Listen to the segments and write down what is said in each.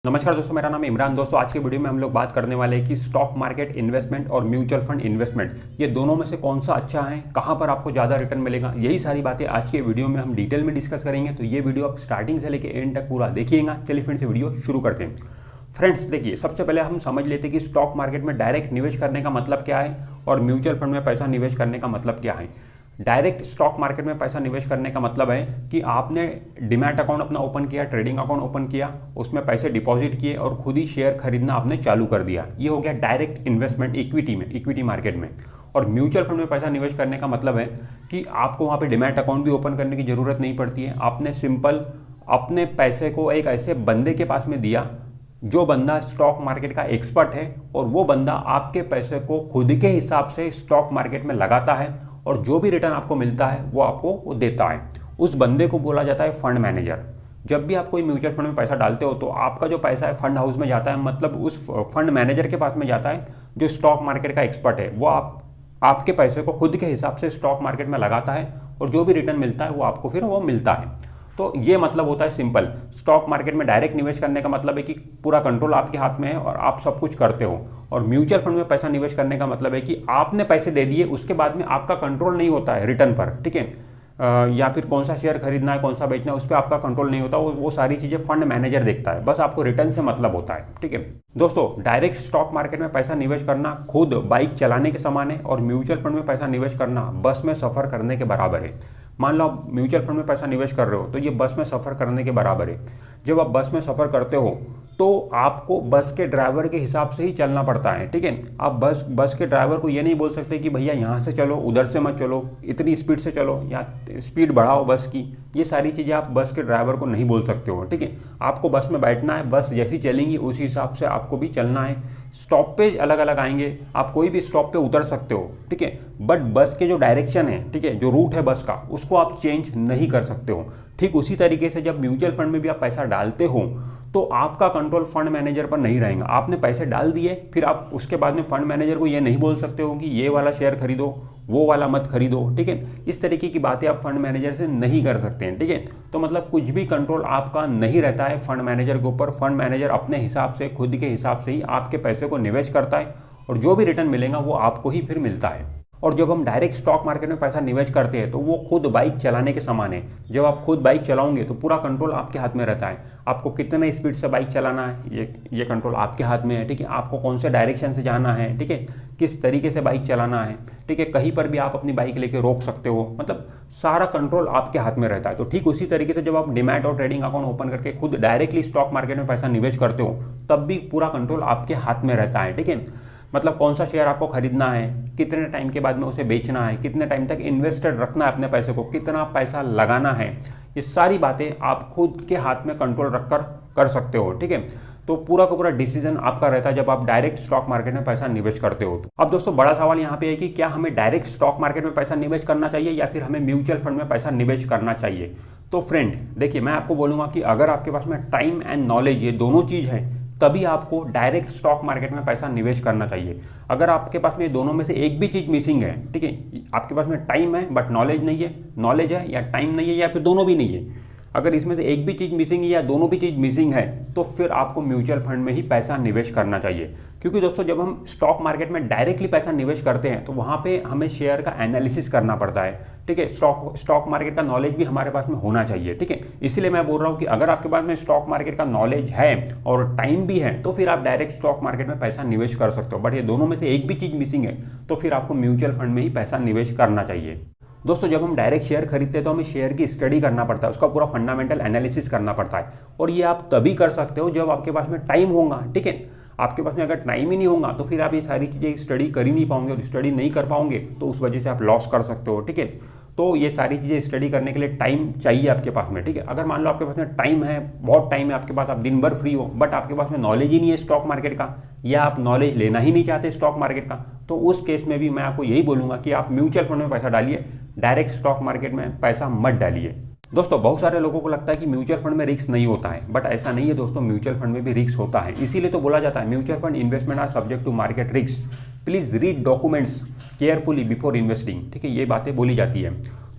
नमस्कार दोस्तों, मेरा नाम इमरान। दोस्तों आज के वीडियो में हम लोग बात करने वाले हैं कि स्टॉक मार्केट इन्वेस्टमेंट और म्यूचुअल फंड इन्वेस्टमेंट, ये दोनों में से कौन सा अच्छा है, कहां पर आपको ज़्यादा रिटर्न मिलेगा। यही सारी बातें आज के वीडियो में हम डिटेल में डिस्कस करेंगे। तो ये वीडियो आप स्टार्टिंग से लेकर एंड तक पूरा देखिएगा। चलिए फिर से वीडियो शुरू करते हैं। फ्रेंड्स देखिए, सबसे पहले हम समझ लेते हैं कि स्टॉक मार्केट में डायरेक्ट निवेश करने का मतलब क्या है और म्यूचुअल फंड में पैसा निवेश करने का मतलब क्या है। डायरेक्ट स्टॉक मार्केट में पैसा निवेश करने का मतलब है कि आपने डीमैट अकाउंट अपना ओपन किया, ट्रेडिंग अकाउंट ओपन किया, उसमें पैसे डिपॉजिट किए और खुद ही शेयर खरीदना आपने चालू कर दिया। ये हो गया डायरेक्ट इन्वेस्टमेंट इक्विटी मार्केट में। और म्यूचुअल फंड में पैसा निवेश करने का मतलब है कि आपको वहाँ पे डीमैट अकाउंट भी ओपन करने की ज़रूरत नहीं पड़ती है। आपने सिंपल अपने पैसे को एक ऐसे बंदे के पास में दिया जो बंदा स्टॉक मार्केट का एक्सपर्ट है, और वो बंदा आपके पैसे को खुद के हिसाब से स्टॉक मार्केट में लगाता है और जो भी रिटर्न आपको मिलता है वो आपको वो देता है। उस बंदे को बोला जाता है फंड मैनेजर। जब भी आप कोई म्यूचुअल फंड में पैसा डालते हो तो आपका जो पैसा है फंड हाउस में जाता है, मतलब उस फंड मैनेजर के पास में जाता है जो स्टॉक मार्केट का एक्सपर्ट है। वो आपके पैसे को खुद के हिसाब से स्टॉक मार्केट में लगाता है और जो भी रिटर्न मिलता है वो आपको फिर वो मिलता है। तो ये मतलब होता है सिंपल। स्टॉक मार्केट में डायरेक्ट निवेश करने का मतलब है कि पूरा कंट्रोल आपके हाथ में है और आप सब कुछ करते हो। और म्यूचुअल फंड में पैसा निवेश करने का मतलब है कि आपने पैसे दे दिए, उसके बाद में आपका कंट्रोल नहीं होता है रिटर्न पर, ठीक है। या फिर कौन सा शेयर खरीदना है, कौन सा बेचना है, उस पर आपका कंट्रोल नहीं होता। वो सारी चीज़ें फंड मैनेजर देखता है। बस आपको रिटर्न से मतलब होता है, ठीक है। दोस्तों डायरेक्ट स्टॉक मार्केट में पैसा निवेश करना खुद बाइक चलाने के समान है और म्यूचुअल फंड में पैसा निवेश करना बस में सफ़र करने के बराबर है। मान लो आप म्यूचुअल फंड में पैसा निवेश कर रहे हो तो ये बस में सफ़र करने के बराबर है। जब आप बस में सफ़र करते हो तो आपको बस के ड्राइवर के हिसाब से ही चलना पड़ता है, ठीक है। आप बस के ड्राइवर को ये नहीं बोल सकते कि भैया यहाँ से चलो, उधर से मत चलो, इतनी स्पीड से चलो या स्पीड बढ़ाओ बस की। ये सारी चीज़ें आप बस के ड्राइवर को नहीं बोल सकते हो, ठीक है। आपको बस में बैठना है, बस जैसी चलेंगी उसी हिसाब से आपको भी चलना है। स्टॉपेज अलग अलग आएंगे, आप कोई भी स्टॉप पे उतर सकते हो, ठीक है। बट बस के जो डायरेक्शन है, ठीक है, जो रूट है बस का, उसको आप चेंज नहीं कर सकते हो। ठीक उसी तरीके से जब म्यूचुअल फंड में भी आप पैसा डालते हो तो आपका कंट्रोल फंड मैनेजर पर नहीं रहेगा। आपने पैसे डाल दिए, फिर आप उसके बाद में फंड मैनेजर को ये नहीं बोल सकते हो कि ये वाला शेयर खरीदो, वो वाला मत खरीदो, ठीक है। इस तरीके की बातें आप फंड मैनेजर से नहीं कर सकते हैं, ठीक है। तो मतलब कुछ भी कंट्रोल आपका नहीं रहता है फंड मैनेजर के ऊपर। फंड मैनेजर अपने हिसाब से, खुद के हिसाब से ही आपके पैसे को निवेश करता है और जो भी रिटर्न मिलेगा वो आपको ही फिर मिलता है। और जब हम डायरेक्ट स्टॉक मार्केट में पैसा निवेश करते हैं तो वो खुद बाइक चलाने के समान है। जब आप खुद बाइक चलाओगे तो पूरा कंट्रोल आपके हाथ में रहता है। आपको कितने स्पीड से बाइक चलाना है ये कंट्रोल आपके हाथ में है, ठीक है। आपको कौन से डायरेक्शन से जाना है, ठीक है, किस तरीके से बाइक चलाना है, ठीक है। कहीं पर भी आप अपनी बाइक लेके रोक सकते हो, मतलब सारा कंट्रोल आपके हाथ में रहता है। तो ठीक उसी तरीके से जब आप डीमैट और ट्रेडिंग अकाउंट ओपन करके खुद डायरेक्टली स्टॉक मार्केट में पैसा निवेश करते हो तब भी पूरा कंट्रोल आपके हाथ में रहता है, ठीक है। मतलब कौन सा शेयर आपको खरीदना है, कितने टाइम के बाद में उसे बेचना है, कितने टाइम तक इन्वेस्टेड रखना है अपने पैसे को, कितना पैसा लगाना है, ये सारी बातें आप खुद के हाथ में कंट्रोल रखकर कर सकते हो, ठीक है। तो पूरा का पूरा डिसीजन आपका रहता है जब आप डायरेक्ट स्टॉक मार्केट में पैसा निवेश करते हो। अब दोस्तों बड़ा सवाल यहाँ पे है कि क्या हमें डायरेक्ट स्टॉक मार्केट में पैसा निवेश करना चाहिए या फिर हमें म्यूचुअल फंड में पैसा निवेश करना चाहिए। तो फ्रेंड देखिए, मैं आपको बोलूँगा कि अगर आपके पास में टाइम एंड नॉलेज, ये दोनों चीज़ है, तभी आपको डायरेक्ट स्टॉक मार्केट में पैसा निवेश करना चाहिए। अगर आपके पास में दोनों में से एक भी चीज़ मिसिंग है, ठीक है, आपके पास में टाइम है बट नॉलेज नहीं है, नॉलेज है या टाइम नहीं है या फिर दोनों भी नहीं है, अगर इसमें से एक भी चीज़ मिसिंग है या दोनों भी चीज़ मिसिंग है तो फिर आपको म्यूचुअल फंड में ही पैसा निवेश करना चाहिए। क्योंकि दोस्तों जब हम स्टॉक मार्केट में डायरेक्टली पैसा निवेश करते हैं तो वहाँ पे हमें शेयर का एनालिसिस करना पड़ता है, ठीक है। स्टॉक मार्केट का नॉलेज भी हमारे पास में होना चाहिए, ठीक है। इसलिए मैं बोल रहा हूँ कि अगर आपके पास में स्टॉक मार्केट का नॉलेज है और टाइम भी है तो फिर आप डायरेक्ट स्टॉक मार्केट में पैसा निवेश कर सकते हो। बट ये दोनों में से एक भी चीज़ मिसिंग है तो फिर आपको म्यूचुअल फंड में ही पैसा निवेश करना चाहिए। दोस्तों जब हम डायरेक्ट शेयर खरीदते हैं तो हमें शेयर की स्टडी करना पड़ता है, उसका पूरा फंडामेंटल एनालिसिस करना पड़ता है। और ये आप तभी कर सकते हो जब आपके पास में टाइम होगा, ठीक है। आपके पास में अगर टाइम ही नहीं होगा तो फिर आप ये सारी चीज़ें स्टडी कर ही नहीं पाओगे, और स्टडी नहीं कर पाओगे तो उस वजह से आप लॉस कर सकते हो, ठीक है। तो ये सारी चीज़ें स्टडी करने के लिए टाइम चाहिए आपके पास में, ठीक है। अगर मान लो आपके पास में टाइम है, बहुत टाइम है आपके पास, आप दिन भर फ्री हो, बट आपके पास में नॉलेज ही नहीं है स्टॉक मार्केट का, या आप नॉलेज लेना ही नहीं चाहते स्टॉक मार्केट का, तो उस केस में भी मैं आपको यही बोलूँगा कि आप म्यूचुअल फंड में पैसा डालिए, डायरेक्ट स्टॉक मार्केट में पैसा मत डालिए। दोस्तों बहुत सारे लोगों को लगता है कि म्यूचुअल फंड में रिस्क नहीं होता है, बट ऐसा नहीं है दोस्तों, म्यूचुअल फंड में भी रिस्क होता है। इसीलिए तो बोला जाता है mutual fund investment are subject to market risk, please read documents carefully before investing, ठीक है, ये बातें बोली जाती है।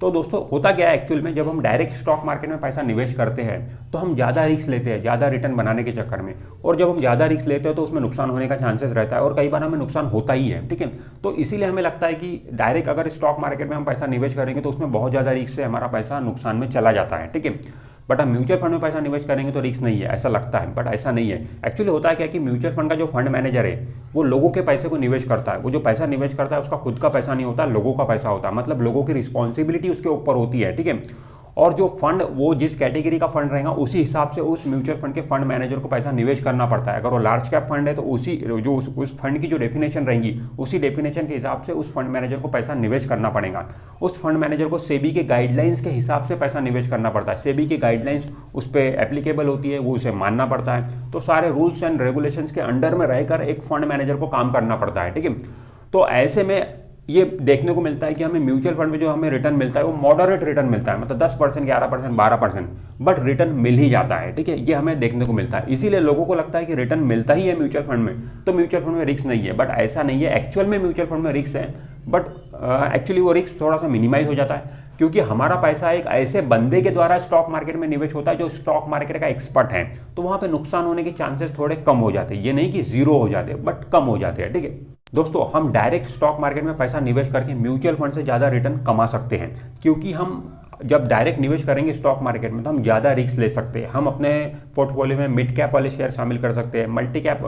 तो दोस्तों होता क्या है एक्चुअल में, जब हम डायरेक्ट स्टॉक मार्केट में पैसा निवेश करते हैं तो हम ज़्यादा रिस्क लेते हैं ज़्यादा रिटर्न बनाने के चक्कर में, और जब हम ज़्यादा रिस्क लेते हैं तो उसमें नुकसान होने का चांसेस रहता है और कई बार हमें नुकसान होता ही है, ठीक है। तो इसीलिए हमें लगता है कि डायरेक्ट अगर स्टॉक मार्केट में हम पैसा निवेश करेंगे तो उसमें बहुत ज़्यादा रिस्क से हमारा पैसा नुकसान में चला जाता है, ठीक है। बट हम म्यूचुअल फंड में पैसा निवेश करेंगे तो रिस्क नहीं है, ऐसा लगता है बट ऐसा नहीं है। एक्चुअली होता है क्या कि म्यूचुअल फंड का जो फंड मैनेजर है वो लोगों के पैसे को निवेश करता है, वो जो पैसा निवेश करता है उसका खुद का पैसा नहीं होता, लोगों का पैसा होता है, मतलब लोगों की रिस्पॉन्सिबिलिटी उसके ऊपर होती है, ठीक है। और जो फंड, वो जिस कैटेगरी का फंड रहेगा उसी हिसाब से उस म्यूचुअल फंड के फंड मैनेजर को पैसा निवेश करना पड़ता है। अगर वो लार्ज कैप फंड है तो उसी जो उस फंड की जो डेफिनेशन रहेगी उसी डेफिनेशन के हिसाब से उस फंड मैनेजर को पैसा निवेश करना पड़ेगा। उस फंड मैनेजर को सेबी के गाइडलाइंस के हिसाब से पैसा निवेश करना पड़ता है, सेबी की गाइडलाइंस उस पर एप्लीकेबल होती है, वो उसे मानना पड़ता है। तो सारे रूल्स एंड रेगुलेशंस के अंडर में रहकर एक फंड मैनेजर को काम करना पड़ता है, ठीक है। तो ऐसे में ये देखने को मिलता है कि हमें म्यूचुअल फंड में जो हमें रिटर्न मिलता है वो मॉडरेट रिटर्न मिलता है, मतलब 10%, 11%, 12%, बट रिटर्न मिल ही जाता है, ठीक है। ये हमें देखने को मिलता है। इसीलिए लोगों को लगता है कि रिटर्न मिलता ही है म्यूचुअल फंड में, तो म्यूचुअल फंड में रिस्क नहीं है, बट ऐसा नहीं है। एक्चुअल में म्यूचुअल फंड में रिस्क है, बट एक्चुअली वो रिस्क थोड़ा सा मिनिमाइज हो जाता है, क्योंकि हमारा पैसा एक ऐसे बंदे के द्वारा स्टॉक मार्केट में निवेश होता है जो स्टॉक मार्केट का एक्सपर्ट है, तो वहां पे नुकसान होने के चांसेस थोड़े कम हो जाते हैं। ये नहीं कि जीरो हो जाते, बट कम हो जाते हैं, ठीक है। दोस्तों हम डायरेक्ट स्टॉक मार्केट में पैसा निवेश करके म्यूचुअल फंड से ज़्यादा रिटर्न कमा सकते हैं, क्योंकि हम जब डायरेक्ट निवेश करेंगे स्टॉक मार्केट में तो हम ज़्यादा रिस्क ले सकते हैं। हम अपने पोर्टफोलियो में मिड कैप वाले शेयर शामिल कर सकते हैं, मल्टी कैप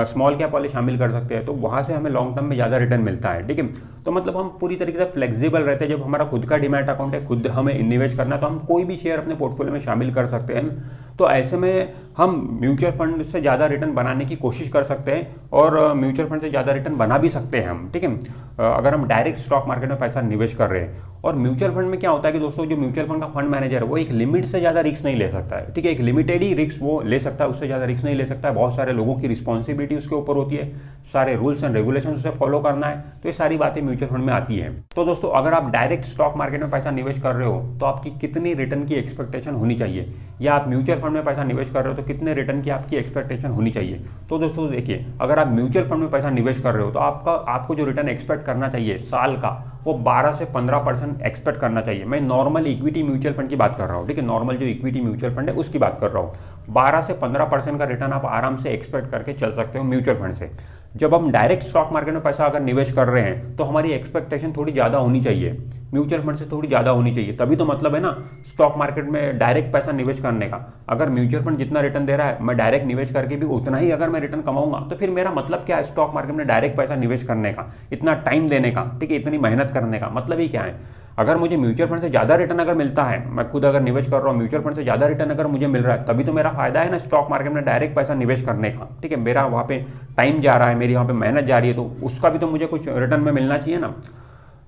स्मॉल कैप वाले शामिल कर सकते हैं, तो वहाँ से हमें लॉन्ग टर्म में ज़्यादा रिटर्न मिलता है, ठीक है। तो मतलब हम पूरी तरीके से फ्लेक्सिबल रहते हैं। जब हमारा खुद का डीमैट अकाउंट है, खुद हमें निवेश करना है, तो हम कोई भी शेयर अपने पोर्टफोलियो में शामिल कर सकते हैं। तो ऐसे में हम म्यूचुअल फंड से ज़्यादा रिटर्न बनाने की कोशिश कर सकते हैं और म्यूचुअल फंड से ज़्यादा रिटर्न बना भी सकते हैं हम, ठीक है, अगर हम डायरेक्ट स्टॉक मार्केट में पैसा निवेश कर रहे हैं। और म्यूचुअल फंड में क्या होता है कि दोस्तों जो म्यूचुअल फंड का फंड मैनेजर है वो एक लिमिट से ज़्यादा रिस्क नहीं ले सकता है, ठीक है। एक लिमिटेड ही रिस्क वो ले सकता है, उससे ज़्यादा रिस्क नहीं ले सकता है। बहुत सारे लोगों की रिस्पॉन्सिबिलिटी उसके ऊपर होती है, सारे रूल्स एंड रेगुलेशन उसे फॉलो करना है, तो ये सारी बातें म्यूचुअल फंड में आती है। तो दोस्तों अगर आप डायरेक्ट स्टॉक मार्केट में पैसा निवेश कर रहे हो तो आपकी कितनी रिटर्न की एक्सपेक्टेशन होनी चाहिए, या आप म्यूचुअल फंड में पैसा निवेश कर रहे हो तो कितने रिटर्न की आपकी एक्सपेक्टेशन होनी चाहिए। तो दोस्तों देखिए, अगर आप म्यूचुअल फंड में पैसा निवेश कर रहे हो तो आपको जो रिटर्न एक्सपेक्ट करना चाहिए साल का, वो 12 से 15% एक्सपेक्ट करना चाहिए। मैं नॉर्मल इक्विटी म्यूचुअल फंड की बात कर रहा हूँ, ठीक है, नॉर्मल जो इक्विटी म्यूचुअल फंड है उसकी बात कर रहा हूँ। 12 से 15% का रिटर्न आप आराम से एक्सपेक्ट करके चल सकते हो म्यूचुअल फंड से। जब हम डायरेक्ट स्टॉक मार्केट में पैसा अगर निवेश कर रहे हैं तो हमारी एक्सपेक्टेशन थोड़ी ज़्यादा होनी चाहिए, म्यूचुअल फंड से थोड़ी ज़्यादा होनी चाहिए, तभी तो मतलब है ना स्टॉक मार्केट में डायरेक्ट पैसा निवेश करने का। अगर म्यूचुअल फंड जितना रिटर्न दे रहा है, मैं डायरेक्ट निवेश करके भी उतना ही अगर मैं रिटर्न कमाऊंगा, तो फिर मेरा मतलब क्या है स्टॉक मार्केट में डायरेक्ट पैसा निवेश करने का, इतना टाइम देने का, ठीक है, इतनी मेहनत करने का मतलब ही क्या है। अगर मुझे म्यूचुअल फंड से ज़्यादा रिटर्न अगर मिलता है, मैं खुद अगर निवेश कर रहा हूँ, म्यूचुअल फंड से ज़्यादा रिटर्न अगर मुझे मिल रहा है, तभी तो मेरा फायदा है ना स्टॉक मार्केट में डायरेक्ट पैसा निवेश करने का, ठीक है। मेरा वहाँ पे टाइम जा रहा है, मेरी वहाँ पे मेहनत जा रही है, तो उसका भी तो मुझे कुछ रिटर्न में मिलना चाहिए ना।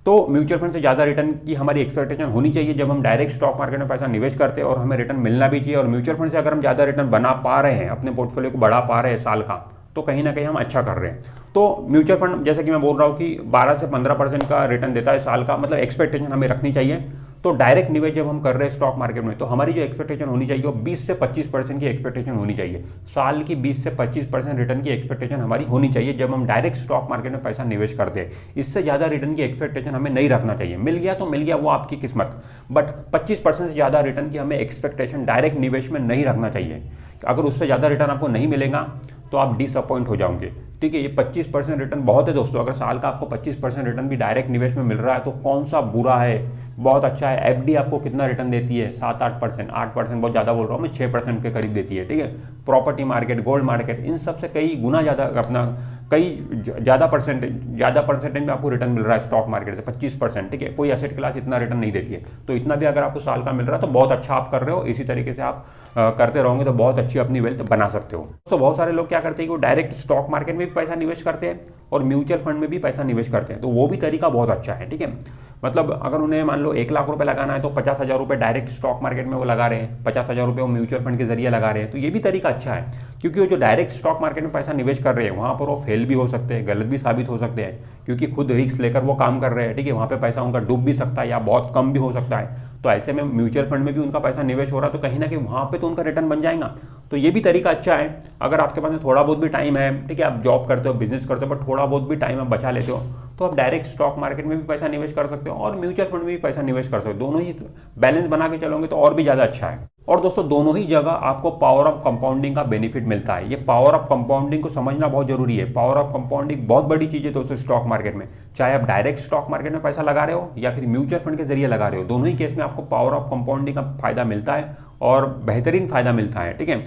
तो म्यूचुअल फंड से ज़्यादा रिटर्न की हमारी एक्सपेक्टेशन होनी चाहिए जब हम डायरेक्ट स्टॉक मार्केट में पैसा निवेश करते हैं, और हमें रिटर्न मिलना भी चाहिए। और म्यूचुअल फंड से अगर हम ज़्यादा रिटर्न बना पा रहे हैं, अपने पोर्टफोलियो को बढ़ा पा रहे हैं साल का, तो कहीं ना कहीं हम अच्छा कर रहे हैं। तो म्यूचुअल फंड जैसे कि मैं बोल रहा हूँ कि 12 से 15% का रिटर्न देता है साल का, मतलब एक्सपेक्टेशन हमें रखनी चाहिए। तो डायरेक्ट निवेश जब हम कर रहे हैं स्टॉक मार्केट में, तो हमारी जो एक्सपेक्टेशन होनी चाहिए वो 20 से 25% की एक्सपेक्टेशन होनी चाहिए। साल की 20 से 25% रिटर्न की एक्सपेक्टेशन हमारी होनी चाहिए जब हम डायरेक्ट स्टॉक मार्केट में पैसा निवेश करते हैं। इससे ज़्यादा रिटर्न की एक्सपेक्टेशन हमें नहीं रखना चाहिए। मिल गया तो मिल गया, वो आपकी किस्मत, बट 25% से ज़्यादा रिटर्न की हमें एक्सपेक्टेशन डायरेक्ट निवेश में नहीं रखना चाहिए। अगर उससे ज़्यादा रिटर्न आपको नहीं मिलेगा तो आप डिसअपॉइंट हो जाओगे, ठीक है। ये 25% रिटर्न बहुत है दोस्तों। अगर साल का आपको 25% रिटर्न भी डायरेक्ट निवेश में मिल रहा है तो कौन सा बुरा है, बहुत अच्छा है। एफडी आपको कितना रिटर्न देती है? 7-8%, 8% बहुत ज़्यादा बोल रहा हूँ मैं, 6% के करीब देती है, ठीक है। प्रॉपर्टी मार्केट, गोल्ड मार्केट, इन सब से कई गुना ज़्यादा अपना ज़्यादा परसेंटेज में आपको रिटर्न मिल रहा है स्टॉक मार्केट से, 25%, ठीक है। कोई एसेट क्लास इतना रिटर्न नहीं देती है। तो इतना भी अगर आपको साल का मिल रहा है तो बहुत अच्छा आप कर रहे हो। इसी तरीके से आप करते रहोगे तो बहुत अच्छी अपनी वेल्थ बना सकते हो। तो बहुत सारे लोग क्या करते हैं कि वो डायरेक्ट स्टॉक मार्केट में भी पैसा निवेश करते हैं और म्यूचुअल फंड में भी पैसा निवेश करते हैं, तो वो भी तरीका बहुत अच्छा है, ठीक है। मतलब अगर उन्हें मान लो 1 लाख रुपए लगाना है तो 50,000 रुपये डायरेक्ट स्टॉक मार्केट में वो लगा रहे हैं, 50,000 रुपये वो म्यूचुअल फंड के जरिए लगा रहे हैं, तो ये भी तरीका अच्छा है। क्योंकि वो जो डायरेक्ट स्टॉक मार्केट में पैसा निवेश कर रहे हैं वहाँ पर वो फेल भी हो सकते हैं, गलत भी साबित हो सकते हैं, क्योंकि खुद रिस्क लेकर वो काम कर रहे हैं, ठीक है। वहाँ पे पैसा उनका डूब भी सकता है या बहुत कम भी हो सकता है। तो ऐसे में म्यूचुअल फंड में भी उनका पैसा निवेश हो रहा है तो कहीं ना कहीं वहाँ पे तो उनका रिटर्न बन जाएगा। तो ये भी तरीका अच्छा है। अगर आपके पास में थोड़ा बहुत भी टाइम है, ठीक है, आप जॉब करते हो, बिजनेस करते हो, बट थोड़ा बहुत भी टाइम आप बचा लेते हो, तो आप डायरेक्ट स्टॉक मार्केट में भी पैसा निवेश कर सकते हो और म्यूचुअल फंड में भी पैसा निवेश कर सकते हो। दोनों ही बैलेंस बना के चलोगे तो और भी ज़्यादा अच्छा है। और दोस्तों दोनों ही जगह आपको पावर ऑफ कंपाउंडिंग का बेनिफिट मिलता है। ये पावर ऑफ कंपाउंडिंग को समझना बहुत जरूरी है। पावर ऑफ कंपाउंडिंग बहुत बड़ी चीज़ है दोस्तों स्टॉक मार्केट में। चाहे आप डायरेक्ट स्टॉक मार्केट में पैसा लगा रहे हो या फिर म्यूचुअल फंड के जरिए लगा रहे हो, दोनों ही केस में आपको पावर ऑफ कंपाउंडिंग का फायदा मिलता है और बेहतरीन फायदा मिलता है। ठीक है,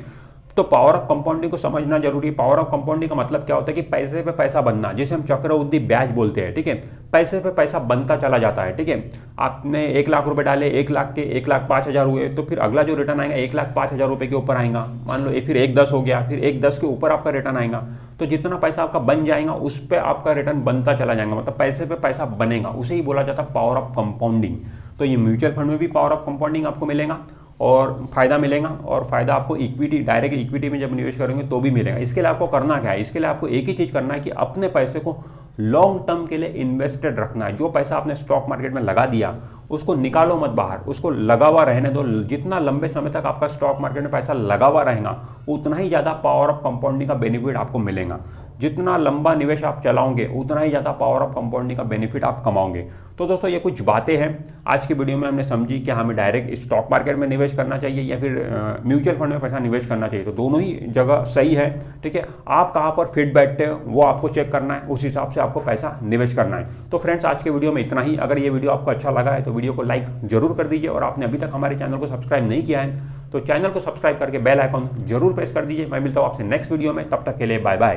तो पावर ऑफ कंपाउंडिंग को समझना जरूरी है। पावर ऑफ कंपाउंडिंग का मतलब क्या होता है कि पैसे पे पैसा बनना, जिसे हम चक्रवृद्धि ब्याज बोलते हैं। ठीक है, पैसे पे पैसा बनता चला जाता है। ठीक है, आपने 1 लाख रुपए डाले, 1 लाख के 1,05,000 हुए, तो फिर अगला जो रिटर्न आएगा 1,05,000 रुपए के ऊपर आएगा। मान लो फिर 1,10 हो गया, फिर 1,10 के ऊपर आपका रिटर्न आएगा। तो जितना पैसा आपका बन जाएगा उस पर आपका रिटर्न बनता चला जाएगा, मतलब पैसे पे पैसा बनेगा। उसे ही बोला जाता है पावर ऑफ कंपाउंडिंग। तो ये म्यूचुअल फंड में भी पावर ऑफ कंपाउंडिंग आपको मिलेगा और फायदा मिलेगा, और फायदा आपको इक्विटी, डायरेक्ट इक्विटी में जब निवेश करेंगे तो भी मिलेगा। इसके लिए आपको करना क्या है? इसके लिए आपको एक ही चीज़ करना है कि अपने पैसे को लॉन्ग टर्म के लिए इन्वेस्टेड रखना है। जो पैसा आपने स्टॉक मार्केट में लगा दिया उसको निकालो मत बाहर, उसको लगा हुआ रहने दो। जितना लंबे समय तक आपका स्टॉक मार्केट में पैसा लगा हुआ रहेगा उतना ही ज़्यादा पावर ऑफ कंपाउंडिंग का बेनिफिट आपको मिलेगा। जितना लंबा निवेश आप चलाओगे उतना ही ज़्यादा पावर ऑफ कंपाउंडिंग का बेनिफिट आप कमाओगे। तो दोस्तों ये कुछ बातें हैं आज की वीडियो में हमने समझी कि हमें डायरेक्ट स्टॉक मार्केट में निवेश करना चाहिए या फिर म्यूचुअल फंड में पैसा निवेश करना चाहिए। तो दोनों ही जगह सही है। ठीक है, आप कहाँ पर फिट बैठते हो वो आपको चेक करना है, उस हिसाब से आपको पैसा निवेश करना है। तो फ्रेंड्स आज के वीडियो में इतना ही। अगर ये वीडियो आपको अच्छा लगा है तो वीडियो को लाइक जरूर कर दीजिए, और आपने अभी तक हमारे चैनल को सब्सक्राइब नहीं किया है तो चैनल को सब्सक्राइब करके बेल आइकॉन जरूर प्रेस कर दीजिए। मैं मिलता हूँ आपसे नेक्स्ट वीडियो में, तब तक के लिए बाय बाय।